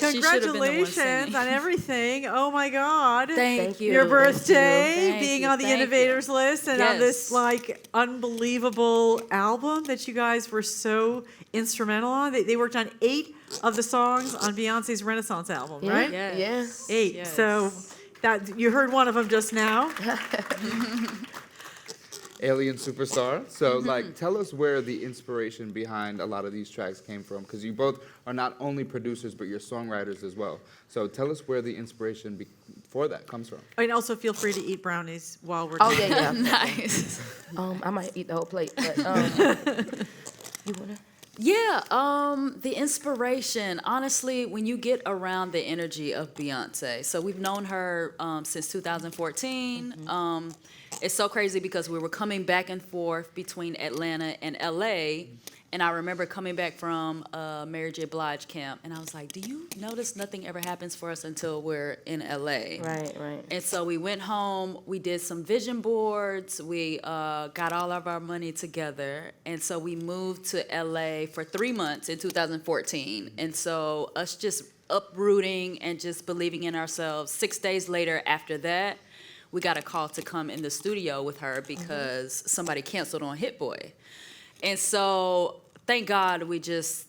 Congratulations on everything. Oh my God. Thank you. Your birthday, Thank being you. on the Thank Innovators you. list, and on this Yes. like unbelievable album that you guys were so instrumental on. They worked on 8 of the songs on Beyonce's Renaissance album, Yeah. right? Yes. 8. Yes. So that you heard one of them just now. Alien Superstar. So, like, tell us where the inspiration behind a lot of these tracks came from, because you both are not only producers, but you're songwriters as well. So tell us where the inspiration for that comes from. And also feel free to eat brownies while we're Oh talking. yeah, yeah. Nice. I might eat the whole plate, but you wanna? Yeah, the inspiration, honestly, when you get around the energy of Beyonce. So we've known her since 2014. It's so crazy because we were coming back and forth between Atlanta and LA. And I remember coming back from Mary J. Blige camp, and I was like, do you notice nothing ever happens for us until we're in LA? Right, right. And so we went home, we did some vision boards, we got all of our money together, and so we moved to LA for 3 months in 2014. And so us just uprooting and just believing in ourselves, 6 days later after that, we got a call to come in the studio with her because somebody canceled on Hit Boy. And so, thank God we just,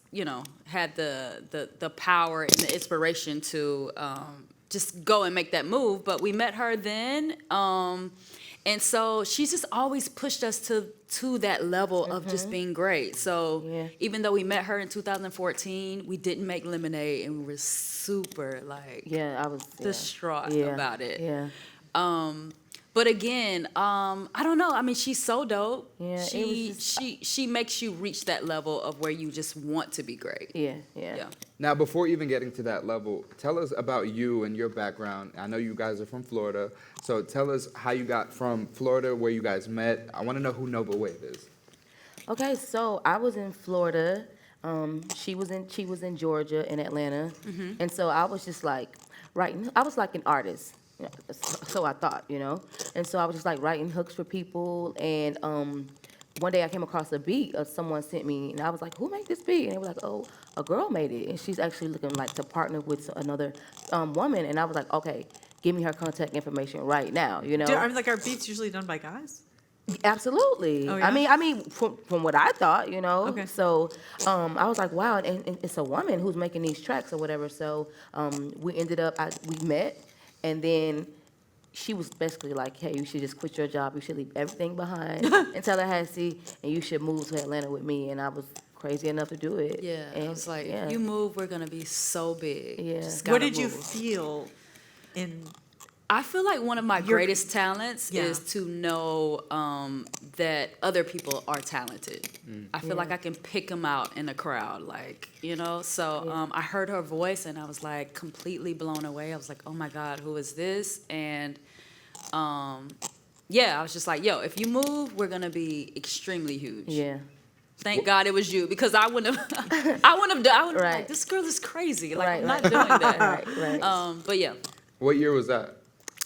had the power and the inspiration to just go and make that move. But we met her then, and so she's just always pushed us to that level of just being great. So even though we met her in 2014, we didn't make Lemonade, and we were super I was distraught about it. Yeah. But again, I don't know. I mean, she's so dope. Yeah, she makes you reach that level of where you just want to be great. Yeah. Now, before even getting to that level, tell us about you and your background. I know you guys are from Florida, so tell us how you got from Florida, where you guys met. I want to know who Nova Wave is. Okay, so I was in Florida. She was in Georgia, in Atlanta, and so I was just like writing. I was like an artist. So I thought, and so I was just like writing hooks for people, and one day I came across a beat someone sent me, and I was like, who made this beat? And they were like, oh, a girl made it, and she's actually looking like to partner with another woman, and I was like, okay, give me her contact information right now, I mean, like, are beats usually done by guys? Absolutely. Oh, yeah? I mean, from what I thought, Okay. So I was like, wow, and it's a woman who's making these tracks or whatever. So we met, and then she was basically like, hey, you should just quit your job. You should leave everything behind in Tallahassee, and you should move to Atlanta with me. And I was crazy enough to do it. Yeah, and I was like, if you move, we're gonna be so big. Yeah. Just What gotta did you move. feel in? I feel like one of my Your- greatest talents Yeah. is to know that other people are talented. I feel like I can pick them out in a crowd, So I heard her voice and I was like completely blown away. I was like, oh my God, who is this? And I was just like, yo, if you move, we're gonna be extremely huge. Yeah. Thank God it was you, because I wouldn't have. I wouldn't have. Right. Like, this girl is crazy. Like, Right, I'm not right. doing that. Right. But yeah. What year was that?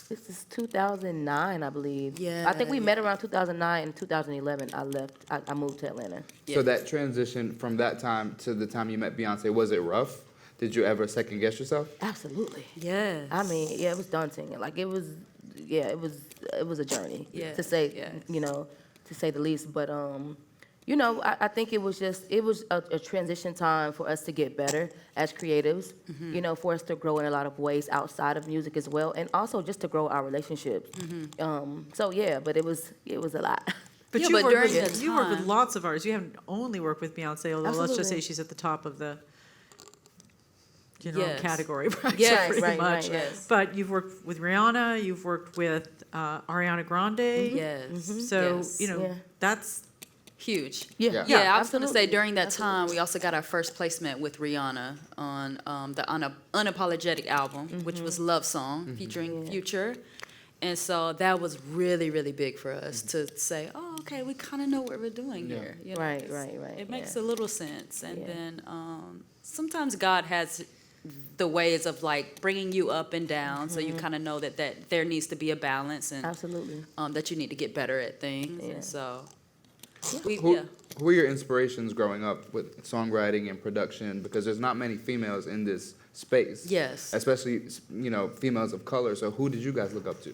This is 2009, I believe. Yeah, I think we met around 2009 and 2011. I left. I moved to Atlanta. So that transition from that time to the time you met Beyonce, was it rough? Did you ever second guess yourself? Absolutely. Yes. I mean, yeah, it was daunting. Like it was a journey. Yeah, To say, yes. To say the least. But I think it was a transition time for us to get better as creatives. For us to grow in a lot of ways outside of music as well, and also just to grow our relationships. But it was a lot. But Yeah, you but work during with the you work with time- lots of artists. You haven't only worked with Beyonce, although let's just say Absolutely. she's at the top of the Yes. category, Yes, pretty much. right, yes. But you've worked with Rihanna. You've worked with Ariana Grande. Yes. So Yes. Yeah. that's Huge. Yeah. Yeah, I was going to say absolutely. during that time, we also got our first placement with Rihanna on the Unapologetic album, which was Love Song, featuring Future. And so that was really, really big for us to say, oh, okay, we kind of know what we're doing Yeah. here. Right. It makes yeah. a little sense. And Yeah. then sometimes God has the ways of like bringing you up and down, so you kind of know that there needs to be a balance, and Absolutely. that you need to get better at things. Yeah. And so Who were your inspirations growing up with songwriting and production? Because there's not many females in this space. Yes. Especially, females of color. So who did you guys look up to?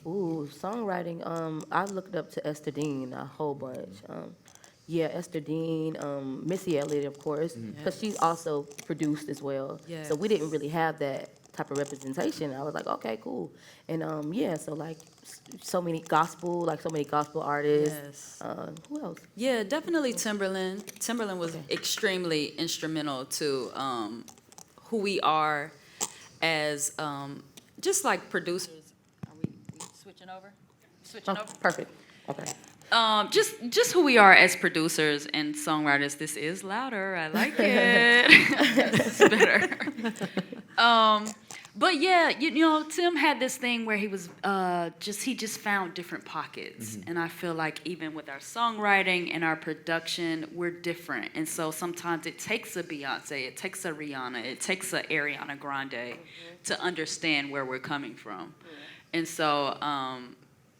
Ooh, songwriting. I looked up to Esther Dean a whole bunch. Yeah, Esther Dean, Missy Elliott, of course, because she's also produced as well. So we didn't really have that type of representation. I was like, okay, cool. And yeah, so like so many gospel artists. Yes. Who else? Yeah, definitely Timberland. Timberland was extremely instrumental to who we are as just like producers. Are we switching over? Switching Oh, over? perfect. Okay. Just who we are as producers and songwriters. This is louder. I like it. It's better. But yeah, Tim had this thing where he was he just found different pockets, and I feel like even with our songwriting and our production, we're different. And so sometimes it takes a Beyonce, it takes a Rihanna, it takes a Ariana Grande to understand where we're coming from. And so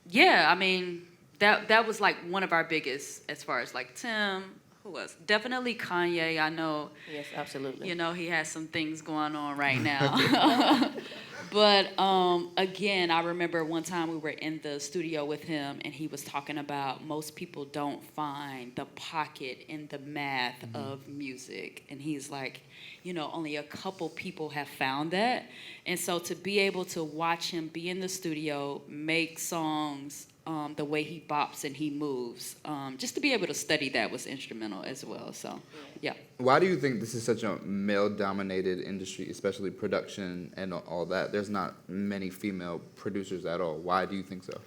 yeah, I mean. That was like one of our biggest as far as like Tim, who else? Definitely Kanye. I know. Yes, absolutely. He has some things going on right now. But again, I remember one time we were in the studio with him and he was talking about most people don't find the pocket in the math of music. And he's like, only a couple people have found that. And so to be able to watch him be in the studio, make songs, the way he bops and he moves. Just to be able to study that was instrumental as well. So, yeah. Why do you think this is such a male-dominated industry, especially production and all that? There's not many female producers at all. Why do you think so?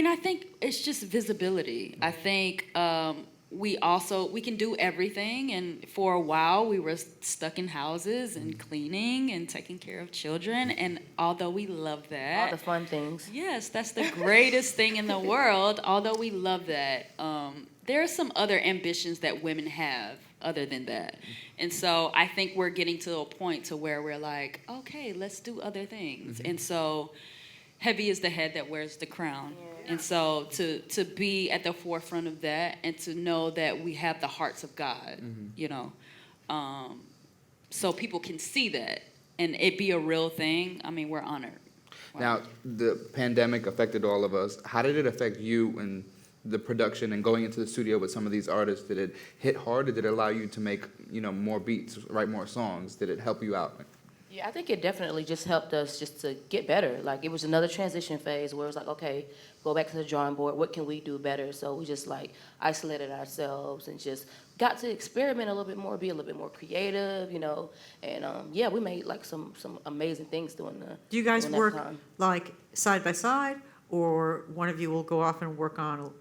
I think it's just visibility. I think we can do everything, and for a while we were stuck in houses and cleaning and taking care of children, and although we love that, All the fun things. yes, that's the greatest thing in the world, although we love that, there are some other ambitions that women have other than that. And so I think we're getting to a point to where we're like, okay, let's do other things. And so heavy is the head that wears the crown. And so to be at the forefront of that and to know that we have the hearts of God, so people can see that and it be a real thing, I mean, we're honored. Wow. Now, the pandemic affected all of us. How did it affect you and the production and going into the studio with some of these artists? Did it hit hard, or did it allow you to make, more beats, write more songs? Did it help you out? Yeah, I think it definitely just helped us just to get better. Like, it was another transition phase where it was like, okay, go back to the drawing board. What can we do better? So we just, like, isolated ourselves and just got to experiment a little bit more, be a little bit more creative, And, yeah, we made, like, some amazing things during Do you guys during that work time. like side by side, or one of you will go off and work on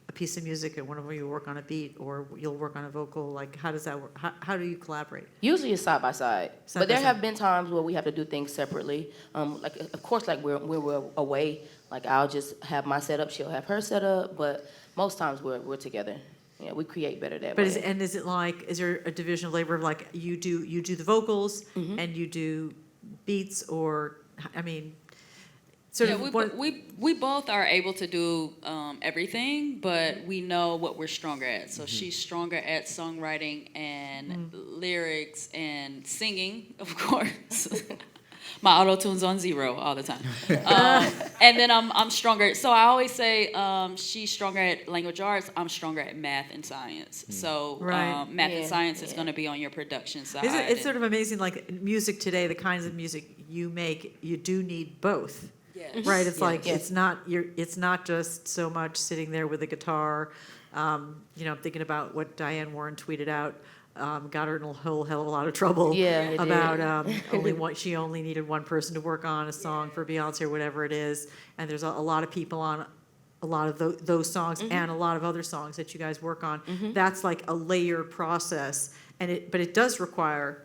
a piece of music and one of you will work on a beat, or you'll work on a vocal? Like, how does that work? How do you collaborate? Usually it's side by side, Side but by there side. have been times where we have to do things separately. Like, of course, like when we're away, like I'll just have my setup, she'll have her setup, but most times we're together. Yeah, we create better that But way. is there a division of labor of like you do the vocals and you do beats, or I mean, sort Yeah, of we both are able to do everything, but we know what we're stronger at. So she's stronger at songwriting and lyrics and singing, of course. My auto-tune's on 0 all the time. And then I'm stronger. So I always say she's stronger at language arts, I'm stronger at math and science. So Right. math and Yeah, science is yeah. going to be on your production side. it's sort of amazing, like music today, the kinds of music you make, you do need both. Yes. Right, it's like, Yes. it's not just so much sitting there with a guitar. I'm thinking about what Diane Warren tweeted out, got her in a whole hell of a lot of trouble. Yeah, it did. About she only needed one person to work on a song for Beyonce or whatever it is. And there's a lot of people on a lot of those songs and a lot of other songs that you guys work on. That's like a layered process, but it does require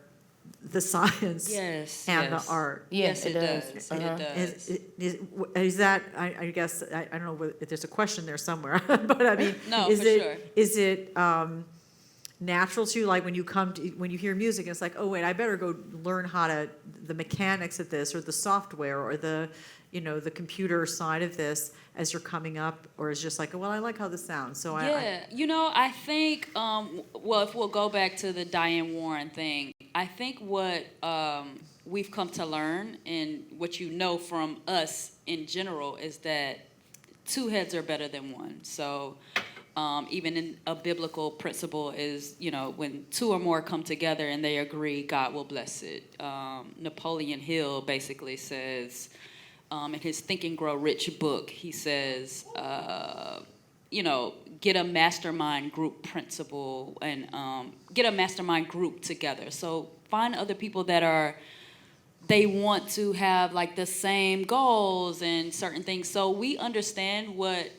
the science Yes, and yes. the art. Yes, it does. does. Uh-huh. It does. Is that, I guess, I don't know if there's a question there somewhere, but I mean, No, is for it, sure. is it, natural to you? Like when you hear music, it's like, oh wait, I better go learn the mechanics of this, or the software, or the computer side of this as you're coming up, or is just like, well, I like how this sounds. So I think, if we'll go back to the Diane Warren thing, I think what we've come to learn, and what from us in general, is that two heads are better than one. So even in a biblical principle is, when two or more come together and they agree, God will bless it. Napoleon Hill basically says, in his Think and Grow Rich book, he says, get a mastermind group principle, and get a mastermind group together. So find other people that they want to have like the same goals and certain things. So we understand what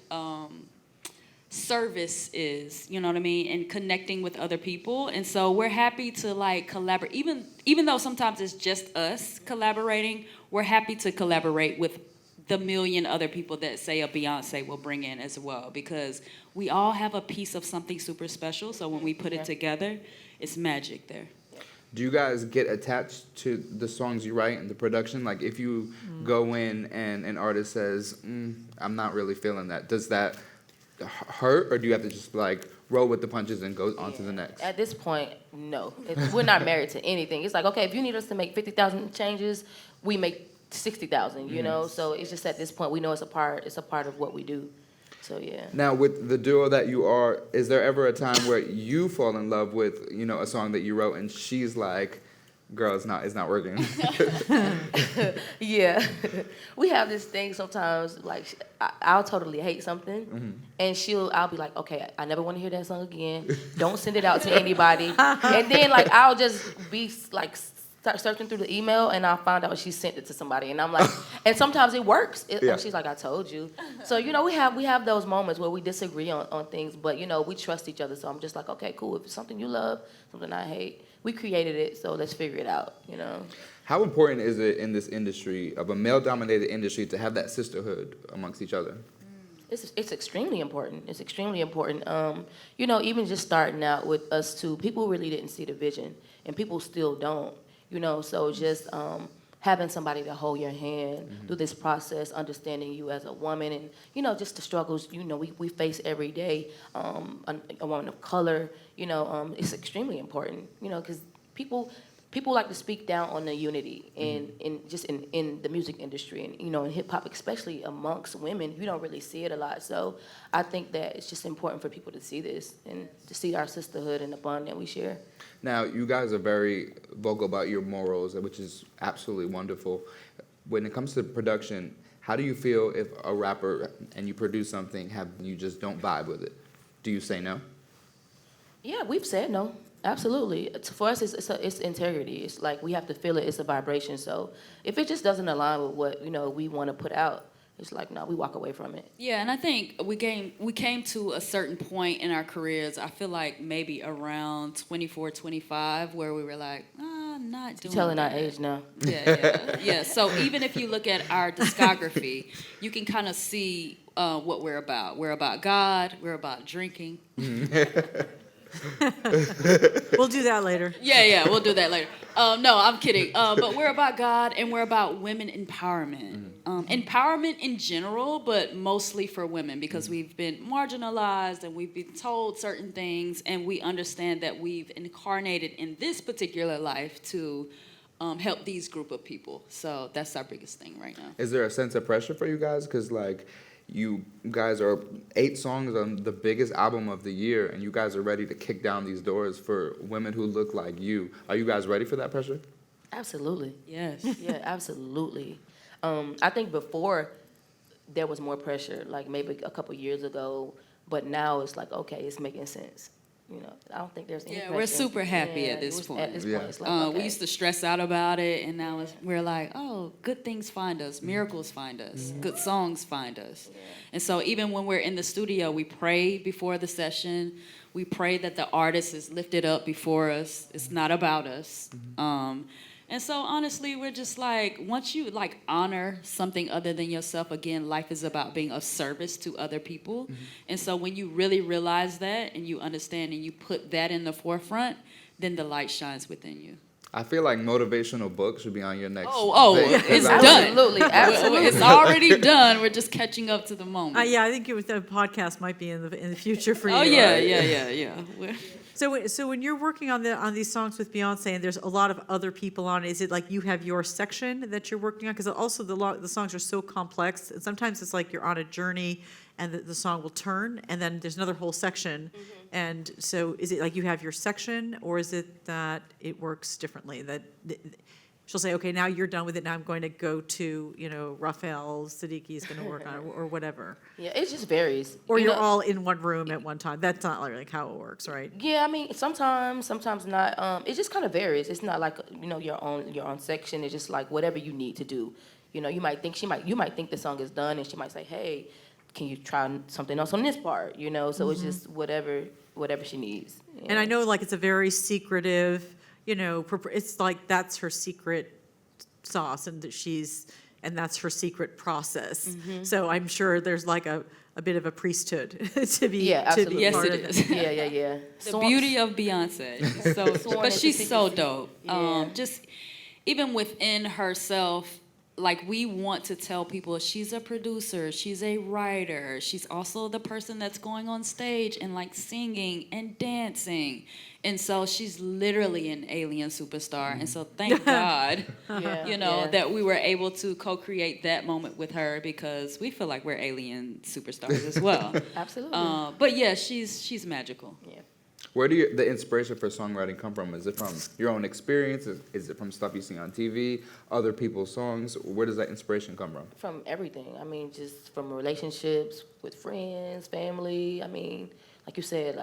service is, you know what I mean, and connecting with other people. And so we're happy to like collaborate, even though sometimes it's just us collaborating. We're happy to collaborate with the million other people that say a Beyonce will bring in as well, because we all have a piece of something super special. So when we put it together, it's magic there. Do you guys get attached to the songs you write and the production? Like if you go in and an artist says, I'm not really feeling that, does that hurt, or do you have to just like roll with the punches and go on to the next? At this point, no. We're not married to anything. It's like, okay, if you need us to make 50,000 changes, we make 60,000, you know? So it's just at this point, we know it's a part of what we do. So yeah. Now with the duo that you are, is there ever a time where you fall in love with, a song that you wrote and she's like, girl, it's not working? Yeah. We have this thing sometimes, like, I'll totally hate something, and I'll be like, okay, I never want to hear that song again. Don't send it out to anybody. And then, like, I'll just be, like, start searching through the email, and I'll find out she sent it to somebody. And I'm like, and sometimes it works. She's like, I told you. So, we have those moments where we disagree on things, but, we trust each other. So I'm just like, okay, cool. If it's something you love, something I hate, we created it, so let's figure it out, How important is it in this industry, of a male-dominated industry, to have that sisterhood amongst each other? It's extremely important. It's extremely important. Even just starting out with us two, people really didn't see the vision, and people still don't. So just having somebody to hold your hand through this process, understanding you as a woman, and just the struggles we face every day. A woman of color, it's extremely important. Because people like to speak down on the unity in the music industry, and in hip hop, especially amongst women, you don't really see it a lot. So I think that it's just important for people to see this and to see our sisterhood and the bond that we share. Now, you guys are very vocal about your morals, which is absolutely wonderful. When it comes to production, how do you feel if a rapper and you produce something, you just don't vibe with it? Do you say no? Yeah, we've said no. Absolutely. For us, it's integrity. It's like we have to feel it. It's a vibration. So if it just doesn't align with what we want to put out, it's like, no, we walk away from it. Yeah, and I think we came to a certain point in our careers, I feel like maybe around 24, 25, where we were like, I'm not doing You're telling that. our age now. Yeah. So even if you look at our discography, you can kind of see what we're about. We're about God. We're about drinking. We'll do that later. Yeah, we'll do that later. No, I'm kidding. But we're about God, and we're about women empowerment. Empowerment in general, but mostly for women, because we've been marginalized and we've been told certain things, and we understand that we've incarnated in this particular life to help these group of people. So that's our biggest thing right now. Is there a sense of pressure for you guys? Because, like, you guys are 8 songs on the biggest album of the year, and you guys are ready to kick down these doors for women who look like you. Are you guys ready for that pressure? Absolutely. Yes. Yeah, absolutely. I think before there was more pressure, like maybe a couple years ago, but now it's like, okay, it's making sense. I don't think there's any pressure. We're super happy at this point. At this point, it's like, okay. We used to stress out about it, and now we're like, oh, good things find us, miracles find us, good songs find us. Yeah. And so even when we're in the studio, we pray before the session. We pray that the artist is lifted up before us. It's not about us. And so honestly, we're just like, once you like honor something other than yourself, again, life is about being of service to other people. And so when you really realize that and you understand and you put that in the forefront, then the light shines within you. I feel like motivational books should be on your next. Oh, thing, 'cause it's I- done. Absolutely, absolutely. It's already done. We're just catching up to the moment. Yeah, I think the podcast might be in the future for you. Oh yeah. So when you're working on these songs with Beyonce and there's a lot of other people on it, is it like you have your section that you're working on? Because also the songs are so complex, and sometimes it's like you're on a journey and the song will turn, and then there's another whole section. And so is it like you have your section, or is it that it works differently? That she'll say, okay, now you're done with it, now I'm going to go to, Raphael Siddiqui's going to work on it, or whatever. Yeah, it just varies. Or You you're know, all in one room at one time. That's not like how it works, right? Yeah, I mean, sometimes not. It just kind of varies. It's not like your own section. It's just like whatever you need to do. You might think you might think the song is done, and she might say, "Hey, can you try something else on this part?" So it's just whatever she needs. And I know like it's a very secretive, it's like that's her secret sauce and that's her secret process. So I'm sure there's like a bit of a priesthood to be absolutely. Yes, part it of is. Yeah. The beauty of Beyonce. But she's so dope. Yeah. Just even within herself, like we want to tell people she's a producer, she's a writer, she's also the person that's going on stage and like singing and dancing. And so she's literally an alien superstar. And so thank God, that we were able to co-create that moment with her, because we feel like we're alien superstars as well. Absolutely. But yeah, she's magical. Yeah. Where do the inspiration for songwriting come from? Is it from your own experience? Is it from stuff you see on TV, other people's songs? Where does that inspiration come from? From everything. I mean, just from relationships with friends, family. I mean, like you said,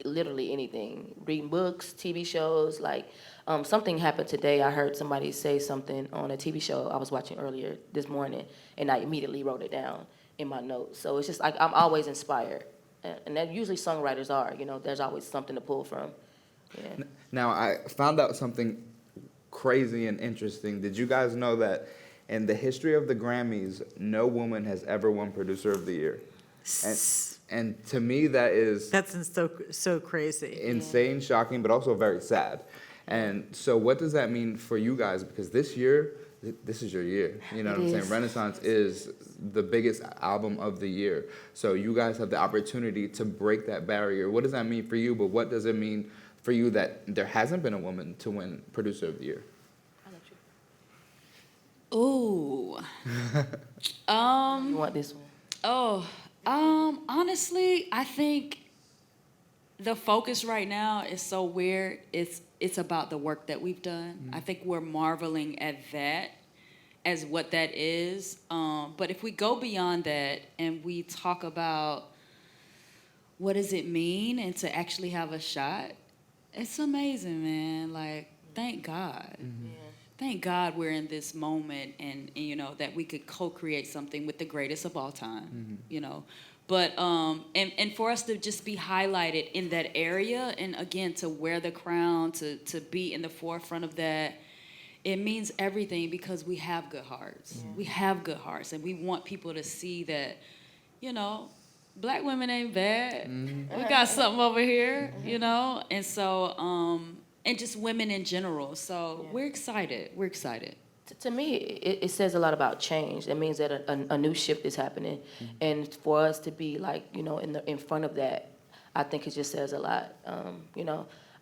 literally anything. Reading books, TV shows. Like, something happened today. I heard somebody say something on a TV show I was watching earlier this morning, and I immediately wrote it down in my notes. So it's just like I'm always inspired. And that usually songwriters are, there's always something to pull from. Yeah. Now, I found out something crazy and interesting. Did you guys know that in the history of the Grammys, no woman has ever won Producer of the Year? And to me, That's so crazy. insane, shocking, but also very sad. And so what does that mean for you guys? Because this year, this is your year. You know what I'm saying? Renaissance is the biggest album of the year. So you guys have the opportunity to break that barrier. What does that mean for you? But what does it mean for you that there hasn't been a woman to win Producer of the Year? Ooh. You want this one? Honestly, I think the focus right now is so weird. It's about the work that we've done. I think we're marveling at that as what that is. But if we go beyond that and we talk about what does it mean and to actually have a shot, it's amazing, man. Like, thank God. Yeah. Thank God we're in this moment and that we could co-create something with the greatest of all time, But, and for us to just be highlighted in that area and, again, to wear the crown, to be in the forefront of that, it means everything because we have good hearts. Yeah. We have good hearts, and we want people to see that, Black women ain't bad. We got something over here, And so, and just women in general. So we're excited. We're excited. To me, it says a lot about change. It means that a new shift is happening, and for us to be like in front of that, I think it just says a lot.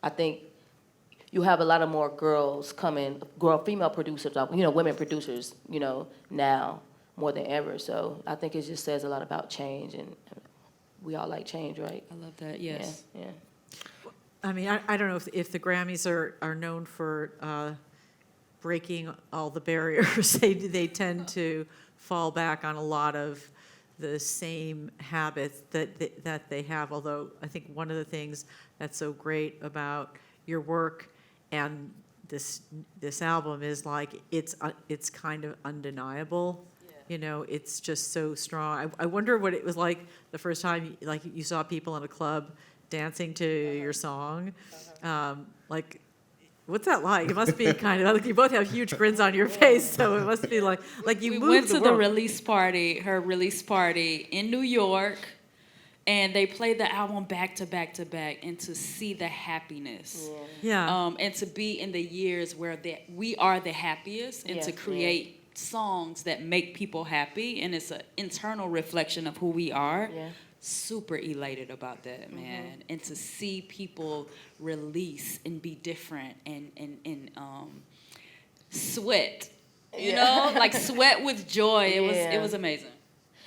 I think you have a lot of more girls coming, female producers, women producers, now more than ever. So I think it just says a lot about change, and we all like change, right? I love that. Yes. Yeah. I mean, I don't know if the Grammys are known for breaking all the barriers. They tend to fall back on a lot of the same habits that they have. Although I think one of the things that's so great about your work and this album is like it's kind of undeniable. It's just so strong. I wonder what it was like the first time like you saw people in a club dancing to your song. Like, What's that like? It must be kind of like you both have huge grins on your face, so it must be like you We moved went the to the world. release party, her release party in New York, and they played the album back to back to back, and to see the happiness. Yeah. And to be in the years where we are the happiest, and to Yes, create songs that make people happy, and it's an internal reflection of who we are. Yeah. Super elated about that, man. And to see people release and be different and sweat, you know, like sweat with joy. It was amazing.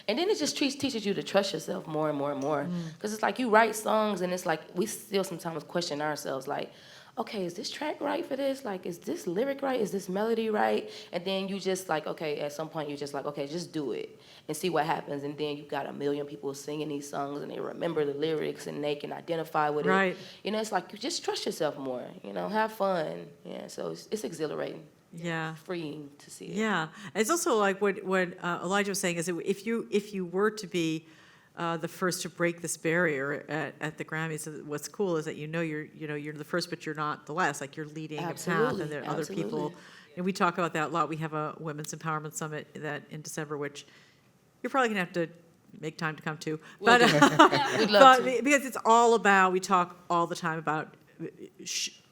And then it just teaches you to trust yourself more and more and more. Because it's like you write songs and it's like we still sometimes question ourselves like, okay, is this track right for this? Like, is this lyric right? Is this melody right? And then you just like, okay, at some point you're just like, okay, just do it and see what happens. And then you got a million people singing these songs and they remember the lyrics and they can identify with Right. it. You know, it's like you just trust yourself more, you know, have fun. Yeah, so it's exhilarating, Yeah. freeing to see it. Yeah. It's also like what Elijah was saying is that if you were to be the first to break this barrier at the Grammys, what's cool is that you're the first, but you're not the last. Like you're leading a path, Absolutely, and there are other people. absolutely. And we talk about that a lot. We have a women's empowerment summit that in December, which you're probably gonna have to make time to come to. But We'd love to. because it's all about, we talk all the time about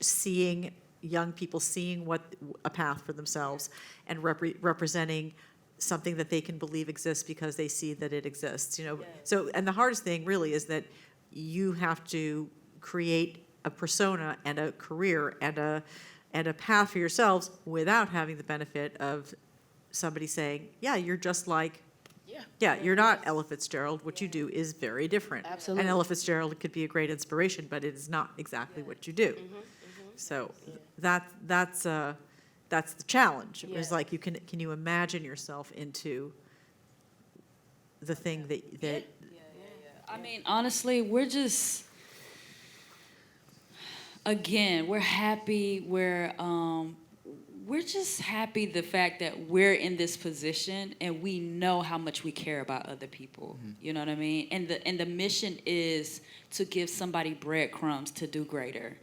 seeing young people seeing what a path for themselves and representing something that they can believe exists because they see that it exists, you know. So, and the hardest thing really is that you have to create a persona and a career and a path for yourselves without having the benefit of somebody saying, yeah, you're just like, yeah, you're not Ella Fitzgerald. What you do is very different. Absolutely. And Ella Fitzgerald could be a great inspiration, but it is not exactly what you do. So that's the challenge. It's like can you imagine yourself into the thing that I mean, honestly, we're just, again, we're happy. We're just happy the fact that we're in this position and we know how much we care about other people. You know what I mean? And the mission is to give somebody breadcrumbs to do greater.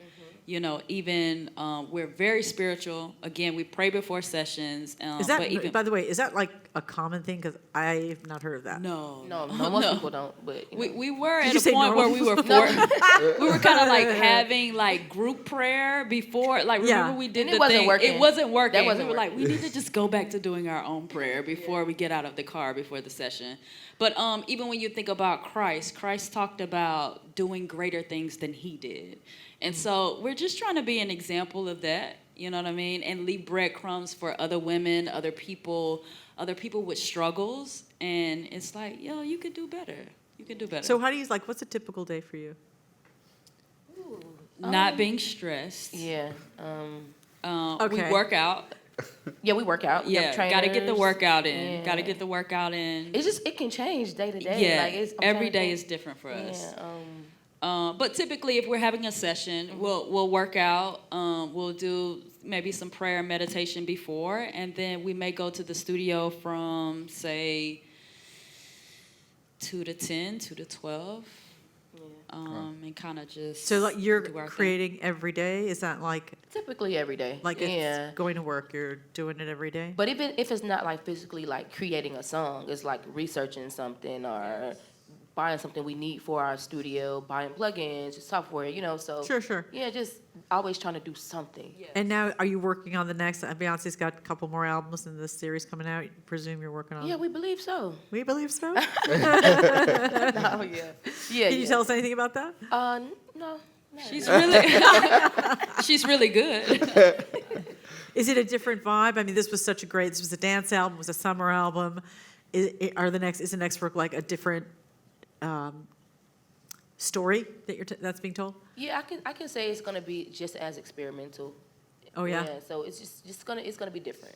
You know, even we're very spiritual. Again, we pray before sessions. is that, but even, by the way, is that like a common thing? Because I've not heard of that. no, No, most people don't, but you know. We were Did at you a say point where normal? we were we were kind of like having like group prayer before. Like Yeah. remember we did And the it wasn't thing. working. It wasn't working. That wasn't we were like, we working. need to just go back to doing our own prayer before we get out of the car before the session. But even when you think about Christ talked about doing greater things than he did. And so we're just trying to be an example of that, you know what I mean? And leave breadcrumbs for other women, other people with struggles. And it's like, yo, you could do better. You could do better. So how do you, like, what's a typical day for you? Not being stressed. Yeah. Okay. We work out. Yeah, we work out. We have Yeah, got to get the trainers. workout in. Yeah. Got to get the workout in. It can change day to day. Yeah, Like I'm every trying to day think. is different for us. Yeah. But typically, if we're having a session, we'll work out. We'll do maybe some prayer and meditation before, and then we may go to the studio from say 2 to 10, 2 to 12, and kind of just. So like you're do our thing. creating every day? Is that like Typically every day. it's yeah. going to work? You're doing it every day? But even if it's not like physically like creating a song, it's like researching something or buying something we need for our studio, buying plugins, software, you know. So Sure. yeah, just always trying to do something. And now, are you working on the next? Beyonce's got a couple more albums in this series coming out. Presume you're working on. Yeah, we believe so. We believe so. Oh yeah. Yeah. Can you tell us anything about that? No. She's really good. Is it a different vibe? I mean, this was this was a dance album, it was a summer album. Is the next work like a different story that that's being told? Yeah, I can say it's gonna be just as experimental. Oh yeah. So it's just gonna be different.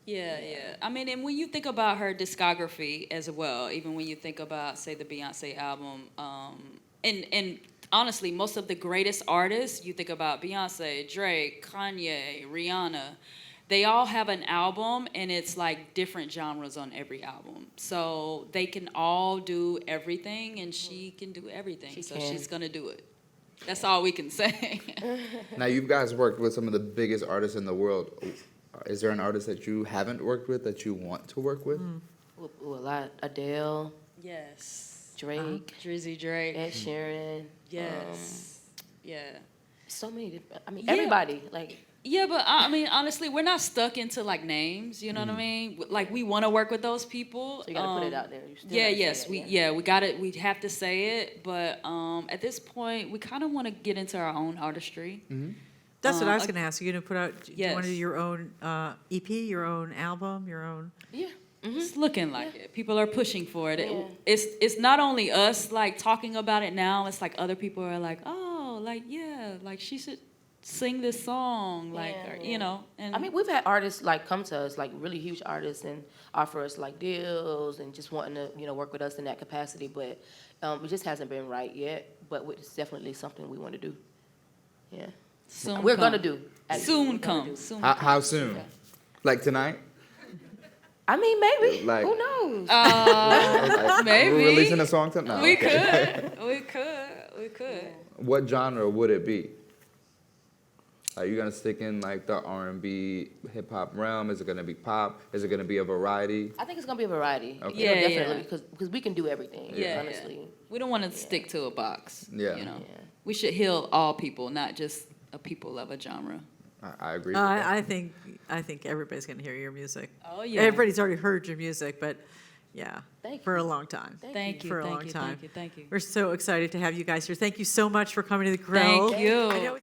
Yeah. I mean, and when you think about her discography as well, even when you think about, say, the Beyonce album, and honestly, most of the greatest artists, you think about Beyonce, Drake, Kanye, Rihanna, they all have an album, and it's like different genres on every album. So they can all do everything, and she can do everything. So can. she's gonna do it. That's all we can say. Now, you guys worked with some of the biggest artists in the world. Is there an artist that you haven't worked with that you want to work with? Ooh, a lot. Adele, Yes. Drake, Drizzy Drake. Ed Sheeran. Yes. Yeah. So many different, I mean, Yeah. everybody, like, Yeah, but I mean, honestly, we're not stuck into like names. You know what I mean? Like we want to work with those people. so you gotta put it out there. You still Yeah, gotta say yes, it, we yeah. we got it. We have to say it, but at this point, we kind of want to get into our own artistry. That's what I was going to ask. You're going to put out, do you want to do Yes. your own EP, your own album, your own? Yeah. It's looking like it. People are pushing for it. Yeah. It's not only us like talking about it now. It's like other people are like, oh, like yeah, like she should sing this song, like Yeah, or, yeah. you know. And I mean, we've had artists like come to us, like really huge artists, and offer us like deals and just wanting to, work with us in that capacity. But it just hasn't been right yet. But it's definitely something we want to do. Yeah, soon we're come. gonna do. actually. Soon We're gonna come. do. Soon. How soon? Like tonight? I mean, maybe. Like- Who knows? Like, Maybe. We're releasing a song tonight? No, We okay. could. We could. We could. What genre would it be? Are you gonna stick in like the R&B, hip hop realm? Is it gonna be pop? Is it gonna be a variety? I think it's gonna be a variety. Okay. Yeah, Definitely, yeah. because we can do everything. Yeah, honestly. We don't want to stick to a box. Yeah. You know. Yeah. We should heal all people, not just a people of a genre. I agree. With that. I think everybody's going to hear your music. Oh yeah. Everybody's already heard your music, but yeah, Thank for you. a long time. Thank you. For a Thank long you. time. Thank you. Thank you. We're so excited to have you guys here. Thank you so much for coming to the Grill. Thank you. I know